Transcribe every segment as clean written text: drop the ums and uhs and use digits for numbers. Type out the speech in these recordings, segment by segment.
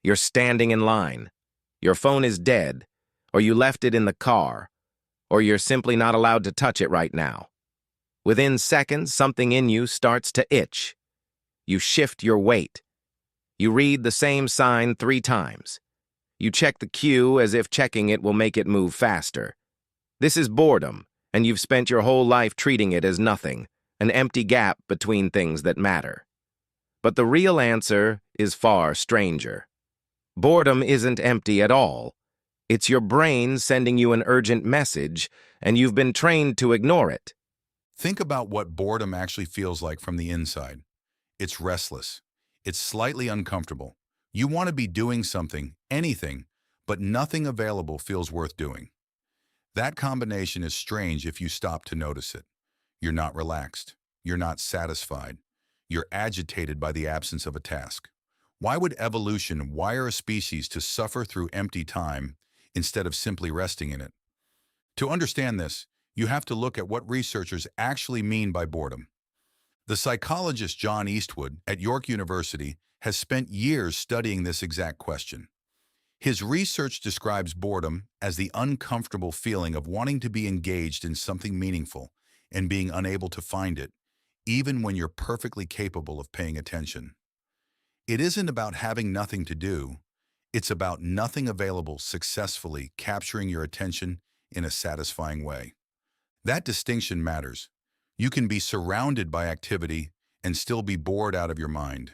You're standing in line. Your phone is dead, or you left it in the car, or you're simply not allowed to touch it right now. Within seconds, something in you starts to itch. You shift your weight. You read the same sign 3 times. You check the cue as if checking it will make it move faster. This is boredom, and you've spent your whole life treating it as nothing, an empty gap between things that matter. But the real answer is far stranger. Boredom isn't empty at all. It's your brain sending you an urgent message, and you've been trained to ignore it. Think about what boredom actually feels like from the inside. It's restless. It's slightly uncomfortable. You want to be doing something, anything, but nothing available feels worth doing. That combination is strange if you stop to notice it. You're not relaxed. You're not satisfied. You're agitated by the absence of a task. Why would evolution wire a species to suffer through empty time instead of simply resting in it? To understand this, you have to look at what researchers actually mean by boredom. The psychologist John Eastwood at York University has spent years studying this exact question. His research describes boredom as the uncomfortable feeling of wanting to be engaged in something meaningful and being unable to find it, even when you're perfectly capable of paying attention. It isn't about having nothing to do. It's about nothing available successfully capturing your attention in a satisfying way. That distinction matters. You can be surrounded by activity and still be bored out of your mind.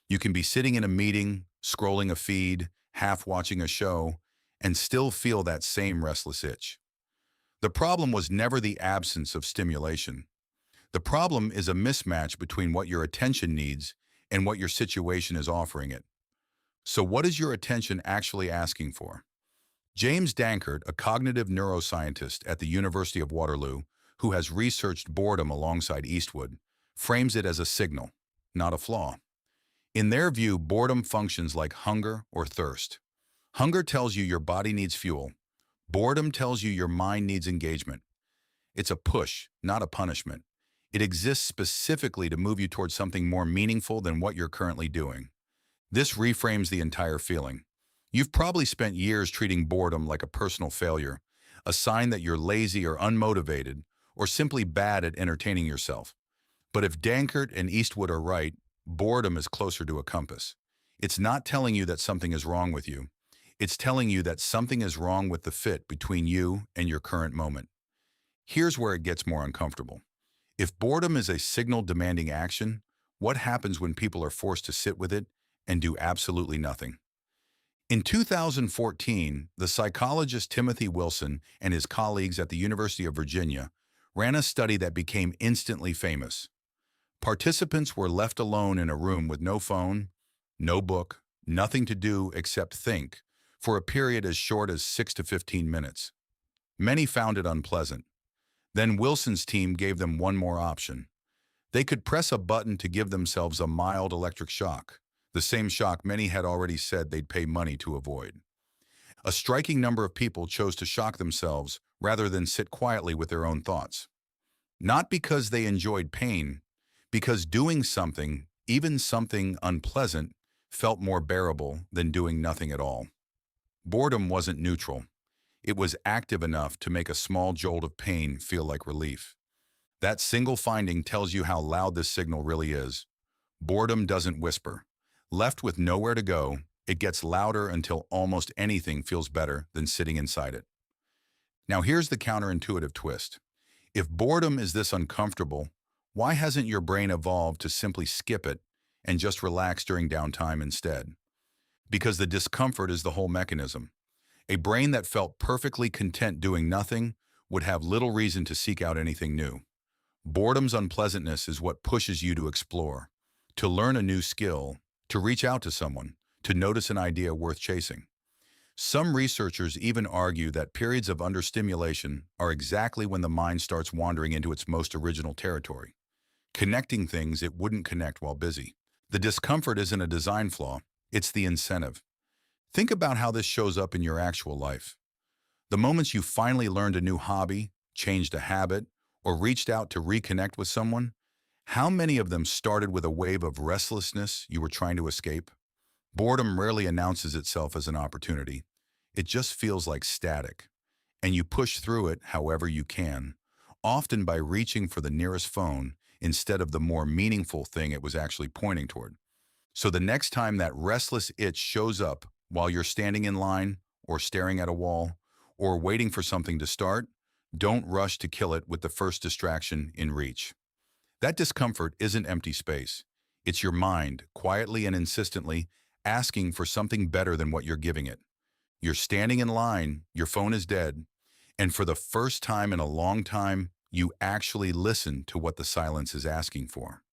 You can be sitting in a meeting, scrolling a feed, half watching a show, and still feel that same restless itch. The problem was never the absence of stimulation. The problem is a mismatch between what your attention needs and what your situation is offering it. So what is your attention actually asking for? James Dankert, a cognitive neuroscientist at the University of Waterloo, who has researched boredom alongside Eastwood, frames it as a signal, not a flaw. In their view, boredom functions like hunger or thirst. Hunger tells you your body needs fuel. Boredom tells you your mind needs engagement. It's a push, not a punishment. It exists specifically to move you towards something more meaningful than what you're currently doing. This reframes the entire feeling. You've probably spent years treating boredom like a personal failure, a sign that you're lazy or unmotivated, or simply bad at entertaining yourself. But if Dankert and Eastwood are right, boredom is closer to a compass. It's not telling you that something is wrong with you. It's telling you that something is wrong with the fit between you and your current moment. Here's where it gets more uncomfortable. If boredom is a signal demanding action, what happens when people are forced to sit with it and do absolutely nothing? In 2014, the psychologist Timothy Wilson and his colleagues at the University of Virginia ran a study that became instantly famous. Participants were left alone in a room with no phone, no book, nothing to do except think, for a period as short as 6 to 15 minutes. Many found it unpleasant. Then Wilson's team gave them one more option. They could press a button to give themselves a mild electric shock, the same shock many had already said they'd pay money to avoid. A striking number of people chose to shock themselves rather than sit quietly with their own thoughts. Not because they enjoyed pain, because doing something, even something unpleasant, felt more bearable than doing nothing at all. Boredom wasn't neutral. It was active enough to make a small jolt of pain feel like relief. That single finding tells you how loud this signal really is. Boredom doesn't whisper. Left with nowhere to go, it gets louder until almost anything feels better than sitting inside it. Now here's the counterintuitive twist. If boredom is this uncomfortable, why hasn't your brain evolved to simply skip it and just relax during downtime instead? Because the discomfort is the whole mechanism. A brain that felt perfectly content doing nothing would have little reason to seek out anything new. Boredom's unpleasantness is what pushes you to explore, to learn a new skill, to reach out to someone, to notice an idea worth chasing. Some researchers even argue that periods of understimulation are exactly when the mind starts wandering into its most original territory, connecting things it wouldn't connect while busy. The discomfort isn't a design flaw, it's the incentive. Think about how this shows up in your actual life. The moments you finally learned a new hobby, changed a habit, or reached out to reconnect with someone, how many of them started with a wave of restlessness you were trying to escape? Boredom rarely announces itself as an opportunity. It just feels like static, and you push through it however you can, often by reaching for the nearest phone instead of the more meaningful thing it was actually pointing toward. So the next time that restless itch shows up while you're standing in line or staring at a wall or waiting for something to start, don't rush to kill it with the first distraction in reach. That discomfort isn't empty space. It's your mind, quietly and insistently, asking for something better than what you're giving it. You're standing in line, your phone is dead, and for the first time in a long time, you actually listen to what the silence is asking for.